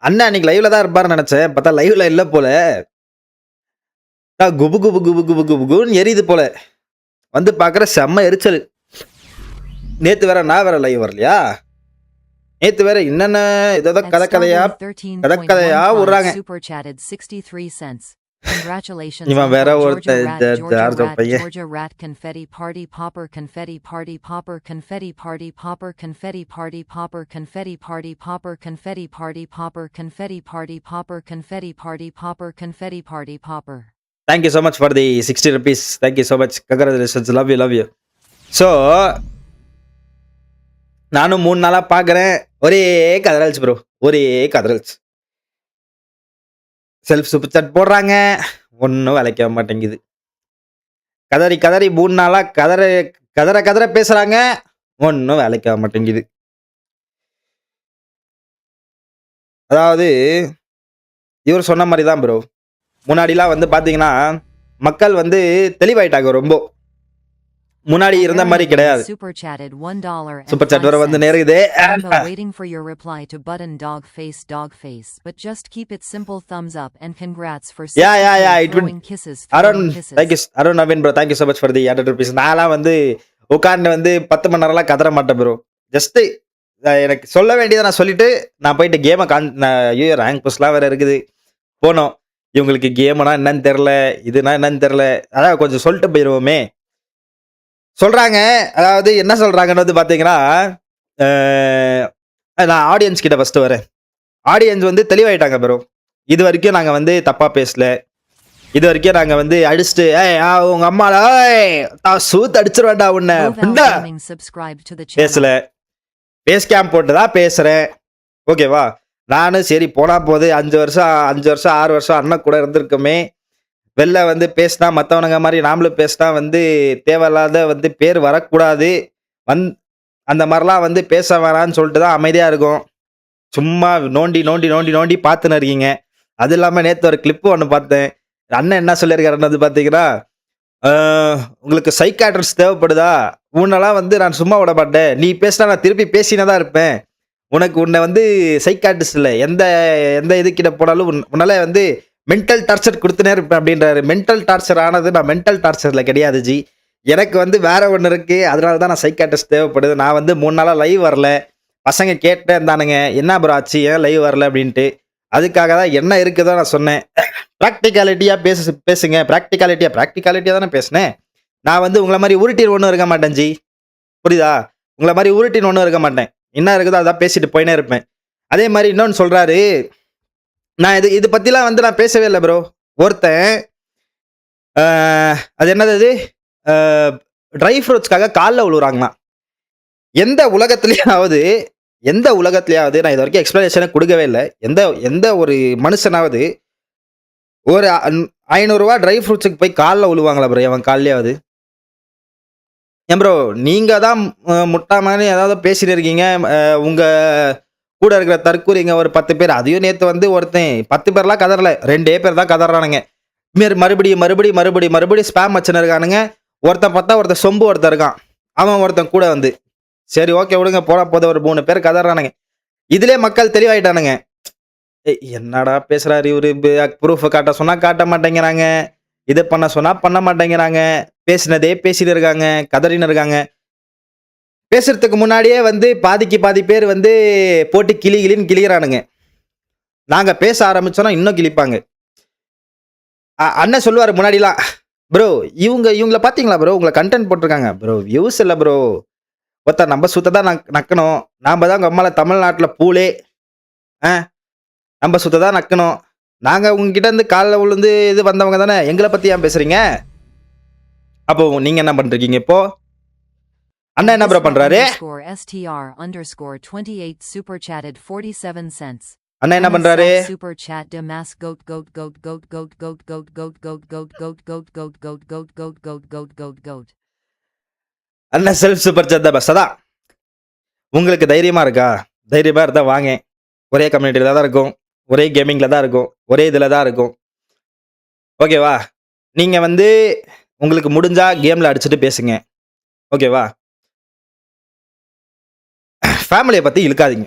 அண்ணன் அன்னைக்கு லைவ்ல தான் இருப்பாருன்னு நெனச்சேன். பார்த்தா லைவ்ல இல்ல போல. குபு குபு குபு குபு குபு குபுன்னு எரியுது போல. வந்து பார்க்குறேன் செம்ம எரிச்சலு. நேத்து வேற நான் வேற லைவ் வரலையா? நேத்து வேற என்னென்ன ஏதேதோ At கதை கதையா Strawberry கதையா 13.15 விடுறாங்க. super chatted 63 cents. Congratulations இவன் வேற Uncle Georgia ஒருத்தன் Rat, Georgia ஜார்ஜ் Rat, பையன். Georgia Rat, confetti party popper, confetti party popper, confetti party popper, confetti party popper, confetti party popper, confetti party popper, confetti party popper, confetti party popper, confetti party popper. Thank you so much for the 60 rupees. Thank you so much. Congratulations. Love you, love you. So நானும் 3 நாளா பார்க்குறேன். ஒரே கதறல்ஸ் bro. ஒரே கதறல்ஸ். Self super chat போடுறாங்க. ஒண்ணும் வேலைக்கு ஆக மாட்டேங்குது. கதறி கதறி 3 நாளா கதற பேசுறாங்க. ஒண்ணும் வேலைக்கு ஆக மாட்டேங்குது. அதாவது இவர் சொன்ன மாரி தான் ப்ரோ. முன்னாடிலாம் வந்து பார்த்தீங்கன்னா, மக்கள் வந்து தெளிவாயிட்டாங்க ரொம்ப. முன்னாடி இருந்த மாரி கிடையாது. Super chatted $1 சூப்பர் சாட் வேற வந்து நேருகுது. Rainbow waiting for your reply to button dog face, but just keep it simple thumbs up and congrats for Yeah. It would. throwing kisses. Arun, thank you. Arun Navin bro, thank you so much for the 100 rupees. நான்லாம் வந்து உட்கார்ந்து வந்து 10 மணி நேரம்லாம் கதற மாட்டேன் bro. Just எனக்கு சொல்ல வேண்டியதை நான் சொல்லிட்டு நான் போயிட்டு கேமை ஐயோ ரேங்க் புஷ்லாம் வேற இருக்குது. போனோம். இவங்களுக்கு கேம்னா என்னன்னு தெரியல, இதுனா என்னன்னு தெரியல. அதான் கொஞ்சம் சொல்லிட்டு போயிருவோமே. சொல்றாங்க. அதாவது என்ன சொல்றாங்கன்னு வந்து பார்த்தீங்கன்னா, நான் ஆடியன்ஸ் கிட்ட ஃபர்ஸ்ட் வரேன். ஆடியன்ஸ் வந்து தெளிவாயிட்டாங்க ப்ரோ. இது வரைக்கும் நாங்க வந்து தப்பா பேசல. இது வரைக்கும் நாங்க வந்து அடிச்சுட்டு உங்க அம்மால சூத்து அடிச்சிருவேன்டா உன்னை பேசல. பேஸ் கேம் போட்டு தான் பேசுறேன். ஓகேவா? நானும் சரி போனா போது 5 வருஷம் 6 வருஷம் அண்ணன் கூட இருந்திருக்குமே. வெளில வந்து பேசினா மற்றவனுங்க மாதிரி நாமளும் பேசினா வந்து தேவையில்லாத வந்து பேர் வரக்கூடாது. அந்த மாதிரிலாம் வந்து பேச வேணான்னு சொல்லிட்டு தான் அமைதியாக இருக்கும். சும்மா நோண்டி பார்த்துன்னு இருக்கீங்க. அது இல்லாமல் நேற்று ஒரு கிளிப்பு ஒன்று பார்த்தேன். அண்ணன் என்ன சொல்லியிருக்காருன்னு வந்து பார்த்தீங்கன்னா, உங்களுக்கு சைக்காட்ரிஸ்ட் தேவைப்படுதா? உன்னெல்லாம் வந்து நான் சும்மா விட மாட்டேன். நீ பேசினா நான் திருப்பி பேசினே தான் இருப்பேன். உன்னை வந்து சைக்காட்ரிஸ்ட் இல்லை, எந்த இதுக்கிட்ட போனாலும் உன்னால வந்து மென்டல் டார்ச்சர் கொடுத்துனே இருப்பேன் அப்படின்றாரு. மென்டல் டார்ச்சர் ஆனது நான் மென்டல் டார்ச்சரில் கிடையாது ஜி. எனக்கு வந்து வேற ஒன்று இருக்கு. அதனால தான் நான் சைக்காட்ரிஸ்ட் தேவைப்படுது. நான் வந்து 3 நாளாக லைவ் வரல. பசங்க கேட்டே இருந்தானுங்க, என்ன ப்ரோ ஆச்சு, ஏன் லைவ் வரல அப்படின்ட்டு. அதுக்காக தான் என்ன இருக்குதோ நான் சொன்னேன். ப்ராக்டிகாலிட்டியாக பேசுங்க. ப்ராக்டிகாலிட்டியாக தானே பேசினேன். நான் வந்து உங்களை மாதிரி உருட்டின் ஒன்றும் இருக்க மாட்டேன் ஜி. புரியுதா? உங்களை மாதிரி உருட்டின் ஒன்றும் இருக்க மாட்டேன். என்ன இருக்குதோ அதான் பேசிட்டு போயினே இருப்பேன். அதே மாதிரி இன்னொன்று சொல்றாரு. நான் இது பத்திலாம் வந்து நான் பேசவே இல்லை ப்ரோ. ஒருத்தன் அது என்னது அது ட்ரை ஃப்ரூட்ஸ்க்காக காலில் விழுறாங்களாம். எந்த உலகத்துலேயாவது நான் இது வரைக்கும் எக்ஸ்பிளனேஷனை கொடுக்கவே இல்லை. எந்த ஒரு மனுஷனாவது ஒரு 500 ரூபா ட்ரை ஃப்ரூட்ஸுக்கு போய் காலில் விழுவாங்களா ப்ரோ? அவன் காலிலேயாவது? ஏன் ப்ரோ நீங்கள் தான் முட்டா மாதிரி ஏதாவது பேசிட்டு இருக்கீங்க. உங்கள் கூட இருக்கிற தற்கூரிங்க ஒரு 10 பேர். அதையும் நேற்று வந்து ஒருத்தன் 10 பேர்லாம் கதறல, 2 பேர் தான் கதறானுங்க. மறுபடியும் ஸ்பேம் வச்சுன்னு இருக்கானுங்க. ஒருத்தன் பார்த்தா ஒருத்தன் சொம்பு ஒருத்தன் இருக்கான். அவன் ஒருத்தன் கூட வந்து சரி ஓகே விடுங்க போனா போத ஒரு 3 பேர் கதறானுங்க. இதுலேயே மக்கள் தெளிவாயிட்டானுங்க. என்னடா பேசுறாரு இவரு? ப்ரூஃப் காட்ட சொன்னா காட்ட மாட்டேங்கிறாங்க. இதை பண்ண சொன்னா பண்ண மாட்டேங்கிறாங்க. பேசினதே பேசிட்டு இருக்காங்க, கதறின்னு இருக்காங்க. பேசுறதுக்கு முன்னாடியே வந்து பாதிக்கு பாதி பேர் வந்து போட்டு கிளின்னு கிளிகிறானுங்க. நாங்க பேச ஆரம்பிச்சோன்னா இன்னும் கிளிப்பாங்க. அண்ணன் சொல்லுவாரு முன்னாடிலாம், ப்ரோ இவங்கள பாத்தீங்களா ப்ரோ, உங்களை கண்டென்ட் போட்டிருக்காங்க ப்ரோ, வியூஸ் இல்லை ப்ரோ. ஒருத்தர் நம்ம சுத்த தான் நக்கணும். நாம தான் உங்க அம்மால தமிழ்நாட்டில் பூலே நம்ம சுத்த தான் நக்கணும். நாங்க உங்ககிட்ட இருந்து காலில் விழுந்து இது வந்தவங்க தானே. எங்களை பத்தி ஏன் பேசுறீங்க? அப்போ நீங்க என்ன பண்றீங்க இப்போ? அண்ணா என்ன ப்ரோ பண்றாரு? STR_28 super chatted 47 cents. அண்ணா என்ன பண்றாரு? Super chat de mass goat. அண்ணா செல்ஃப் சூப்பர் சாட் தான் பஸ். அதான் உங்களுக்கு தைரியமா இருக்கா? தைரியமா இருந்தா வாங்க. ஒரே கம்யூனிட்டியில தான் இருக்கும், ஒரே கேமிங்ல தான் இருக்கும், ஒரே இதுல தான் இருக்கும். ஓகேவா? நீங்க வந்து உங்களுக்கு முடிஞ்சா கேம்ல அடிச்சுட்டு பேசுங்க. ஓகேவா? ஃபேமிலியை பத்தி இழுக்காதீங்க.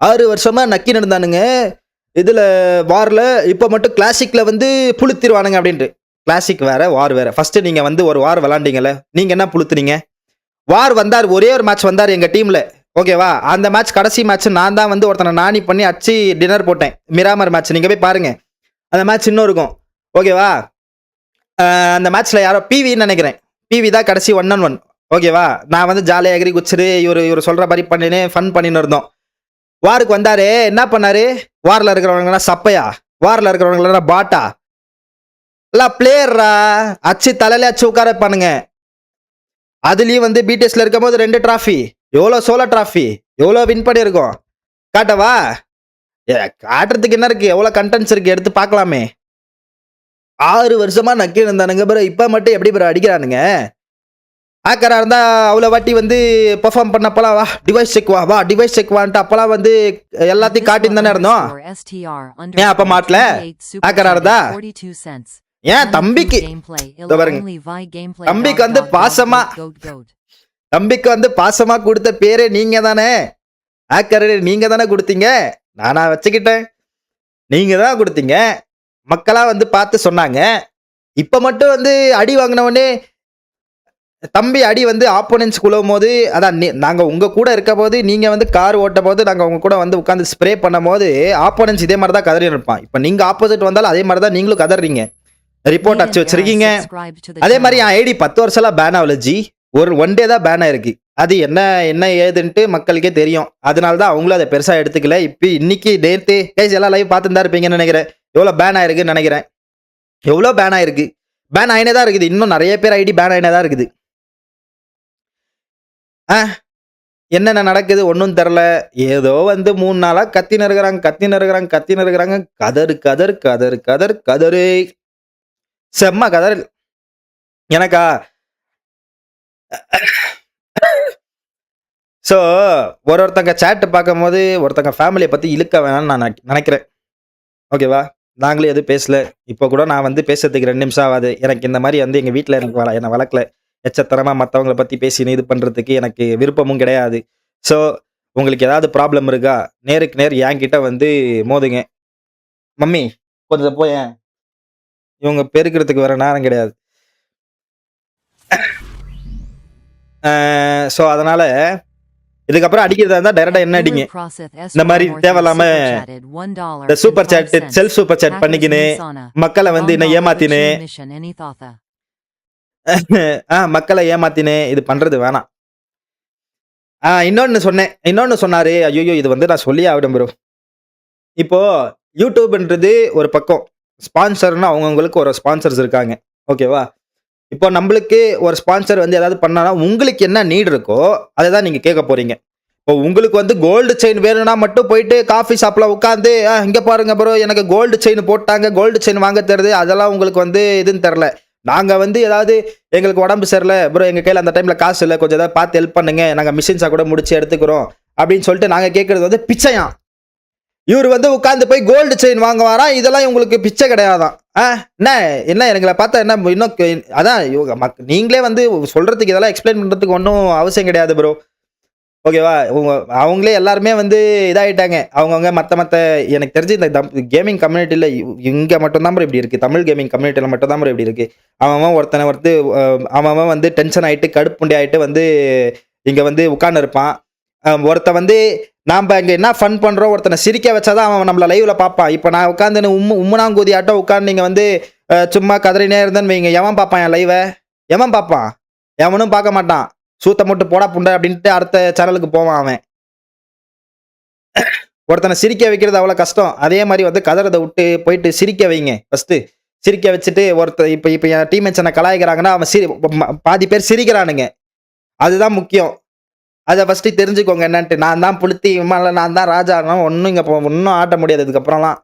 6 வருஷமா நக்கின்னு இருந்தானுங்க. இதுல வார்ல இப்ப மட்டும் கிளாசிக்ல வந்து புளுத்திருவானுங்க அப்படின்ட்டு. கிளாசிக் வேற, வார் வேற. ஃபர்ஸ்ட் நீங்க வந்து ஒரு வார் விளையாண்டீங்கல்ல. நீங்க என்ன புளுத்துனீங்க? வார் வந்தார். ஒரே ஒரு மேட்ச் வந்தார் எங்க டீம்ல. ஓகேவா? அந்த மேட்ச் கடைசி மேட்ச் நான் தான் வந்து ஒருத்தன நாணி பண்ணி அடிச்சு டின்னர் போட்டேன். மிராமர் மேட்ச் நீங்க போய் பாருங்க. அந்த மேட்ச் இன்னும் இருக்கும். ஓகேவா? அந்த மேட்ச்ல யாரோ பிவின்னு நினைக்கிறேன். பிவி தான் கடைசி 1 on 1. ஓகேவா? நான் வந்து ஜாலியா எகிறி குதிச்சுட்டு இவரு சொல்ற மாரி பண்ணின்னு ஃபன் பண்ணின்னு இருந்தோம். வாருக்கு வந்தாரு. என்ன பண்ணாரு? வார்ல இருக்கிறவங்கலாம் சப்பையா? வார்ல இருக்கிறவங்கலாம் பாட்டா? எல்லாம் பிளேயர்ரா. அச்சு தலையில அச்சு உட்கார வைப்பானுங்க. அதுலயும் வந்து பிடிஎஸ்ல இருக்கும்போது 2 டிராஃபி. எவ்வளோ சோலோ டிராஃபி. எவ்வளோ வின் பண்ணியிருக்கோம். காட்டவா? காட்டுறதுக்கு என்ன இருக்கு? எவ்வளோ கண்டென்ட்ஸ் இருக்கு. எடுத்து பார்க்கலாமே. 6 வருஷமா நக்கின்னு இருந்தானுங்க ப்ரோ. இப்ப மட்டும் எப்படி ப்ரோ அடிக்கிறானுங்க? ஹேக்கரா இருந்தா அவ்வளோ வாட்டி வந்து பெர்ஃபார்ம் பண்ணப்பலாம் வா டிவைஸ் செக் வா டிவைஸ் செக் வான்ட்டு அப்பலாம் வந்து எல்லாத்தையும் காட்டின்னு தானே இருந்தோம். ஏன் அப்ப மாட்டல? ஹேக்கரா இருந்தா? ஏன் தம்பிக்கு இதோ பாருங்க. தம்பிக்கு வந்து பாசமா கொடுத்த பேரே நீங்க தானே. ஹேக்கர் நீங்க தானே கொடுத்தீங்க. நானா வச்சுக்கிட்டேன். நீங்க தான் கொடுத்தீங்க. மக்களா வந்து பார்த்து சொன்னாங்க. இப்ப மட்டும் வந்து அடி வாங்கினவனே தம்பி அடி வந்து ஆப்போனன்ட்ஸ் குழுவும் அதான் நாங்க உங்க கூட இருக்க போது நீங்க வந்து கார் ஓட்ட போது நாங்க உங்க கூட வந்து உட்காந்து ஸ்ப்ரே பண்ணும் போது ஆப்போனன்ட்ஸ் இதே மாதிரி தான் கதறி இருப்பான். இப்ப நீங்க ஆப்போசிட் வந்தாலும் அதே மாதிரி தான் நீங்களும் கதறீங்க. ரிப்போர்ட் அடிச்சு வச்சிருக்கீங்க. அதே மாதிரி என் ஐடி 10 வருஷம் பேன் ஆகல ஜி. ஒரு 1 டே தான் பேன் ஆயிருக்கு. அது என்ன ஏதுன்ட்டு மக்களுக்கே தெரியும். அதனால தான் அவங்களும் அதை பெருசா எடுத்துக்கல. இப்ப இன்னைக்கு நேத்து கைஸ் எல்லாம் லைவ் பார்த்துட்டு தான் இருப்பீங்கன்னு நினைக்கிறேன். எவ்வளவு பேன் ஆயிருக்குன்னு நினைக்கிறேன். எவ்வளோ பேன் ஆயிருக்கு. பேன் ஆயினே தான் இருக்குது. இன்னும் நிறைய பேர் ஐடி பேன் ஆயினே தான் இருக்குது. என்னென்ன நடக்குது ஒன்றும் தெரில. ஏதோ வந்து 3 நாளா கத்தின்னு இருக்கிறாங்க. கதறு செம்ம கதறு. எனக்கா ஸோ ஒருத்தங்க சேட் பார்க்கும்போது ஒருத்தங்க ஃபேமிலியை பற்றி இழுக்க வேணாம்னு நான் நினைக்கிறேன். ஓகேவா? நாங்களும் எதுவும் பேசல. இப்போ கூட நான் வந்து பேசுறதுக்கு 2 நிமிஷம் ஆகாது. எனக்கு இந்த மாதிரி வந்து எங்கள் வீட்டில் எனக்கு என்னை வளர்க்கல. எச்சத்தனமா மற்றவங்கள பற்றி பேசினு இது பண்ணுறதுக்கு எனக்கு விருப்பமும் கிடையாது. ஸோ உங்களுக்கு ஏதாவது ப்ராப்ளம் இருக்கா? நேருக்கு நேர் என்கிட்ட வந்து மோதுங்க. மம்மி கொஞ்சம் போயேன். இவங்க பெருக்கிறதுக்கு வேற நேரம் கிடையாது. ஸோ அதனால இதுக்கப்புறம் அடிக்கிறதா இருந்தா டைரக்டா என்ன அடிங்க. இந்த மாதிரி தேவையில்லாம இந்த super chat self super chat பண்ணிக்கின்னு மக்களை வந்து என்ன ஏமாத்தினு மக்களை ஏமாத்தினு இது பண்றது வேணாம். இன்னொன்னு சொன்னாரு. ஐயோ இது வந்து நான் சொல்லி ஆவிடும் ப்ரோ. இப்போ யூடியூப்ன்றது ஒரு பக்கம், ஸ்பான்சர்னா அவங்கவுங்களுக்கு ஒரு ஸ்பான்சர்ஸ் இருக்காங்க. ஓகேவா? இப்போ நம்மளுக்கு ஒரு ஸ்பான்சர் வந்து ஏதாவது பண்ணானா உங்களுக்கு என்ன நீட் இருக்கோ அதை தான் நீங்க கேட்க போறீங்க. இப்போ உங்களுக்கு வந்து கோல்டு செயின் வேணும்னா மட்டும் போயிட்டு காஃபி ஷாப்ல உட்காந்து இங்க பாருங்க ப்ரோ எனக்கு கோல்டு செயின் போட்டாங்க, கோல்டு செயின் வாங்க தருது, அதெல்லாம் உங்களுக்கு வந்து இதுன்னு தெரில. நாங்க வந்து ஏதாவது எங்களுக்கு உடம்பு சரியில்ல ப்ரோ, எங்க கையில அந்த டைம்ல காசு இல்லை, கொஞ்சம் ஏதாவது பார்த்து ஹெல்ப் பண்ணுங்க, நாங்க மிஷின்ஸா கூட முடிச்சு எடுத்துக்கிறோம் அப்படின்னு சொல்லிட்டு நாங்க கேட்கறது வந்து பிச்சையாம். இவர் வந்து உட்காந்து போய் கோல்டு செயின் வாங்க வாராம். இதெல்லாம் உங்களுக்கு பிச்சை கிடையாதான். என்ன எங்களை பார்த்தா என்ன இன்னும் அதான் நீங்களே வந்து சொல்றதுக்கு இதெல்லாம் எக்ஸ்பிளைன் பண்றதுக்கு ஒன்றும் அவசியம் கிடையாது ப்ரோ. ஓகேவா? அவங்களே எல்லாருமே வந்து இதாயிட்டாங்க. அவங்கவுங்க மற்ற எனக்கு தெரிஞ்சு இந்த கேமிங் கம்யூனிட்டியில் இங்கே மட்டும்தான் ப்ரோ இப்படி இருக்கு. தமிழ் கேமிங் கம்யூனிட்டியில் மட்டும்தான் ப்ரோ இப்படி இருக்கு. அவன் அவன் வந்து டென்ஷன் ஆயிட்டு கடுப்புண்டி ஆயிட்டு வந்து இங்க வந்து உட்கார்ந்து இருப்பான். ஒருத்தன் வந்து நாம இங்க என்ன ஃபன் பண்றோம் ஒருத்தனை சிரிக்க வச்சாதான் அவன் நம்மள லைவ்ல பார்ப்பான். இப்போ நான் உட்காந்து உம்முனாங்கூதி ஆட்டம் உட்காந்து நீங்க வந்து சும்மா கதறினே இருந்தேன்னு வைங்க, எவன் பார்ப்பான் என் லைவை? எவன் பார்ப்பான்? எவனும் பார்க்க மாட்டான். சூத்த மட்டும் போடா புண்டை அப்படின்ட்டு அடுத்த சேனலுக்கு போவான் அவன். ஒருத்தனை சிரிக்க வைக்கிறது அவ்வளோ கஷ்டம். அதே மாதிரி வந்து கதறதை விட்டு போயிட்டு சிரிக்க வைங்க. ஃபர்ஸ்ட் சிரிக்க வச்சுட்டு ஒருத்தர் இப்போ என் டீம்மேட்ஸ் என்ன கலாய்க்கிறாங்கன்னா அவன் பாதி பேர் சிரிக்கிறானுங்க. அதுதான் முக்கியம். அதை ஃபர்ஸ்ட் தெரிஞ்சுக்கோங்க என்னன்ட்டு. நான் தான் புளுத்தி, நான் தான் ராஜா, ஒன்றும் இங்கே ஒன்றும் ஆட்ட முடியாது இதுக்கப்புறம்லாம்.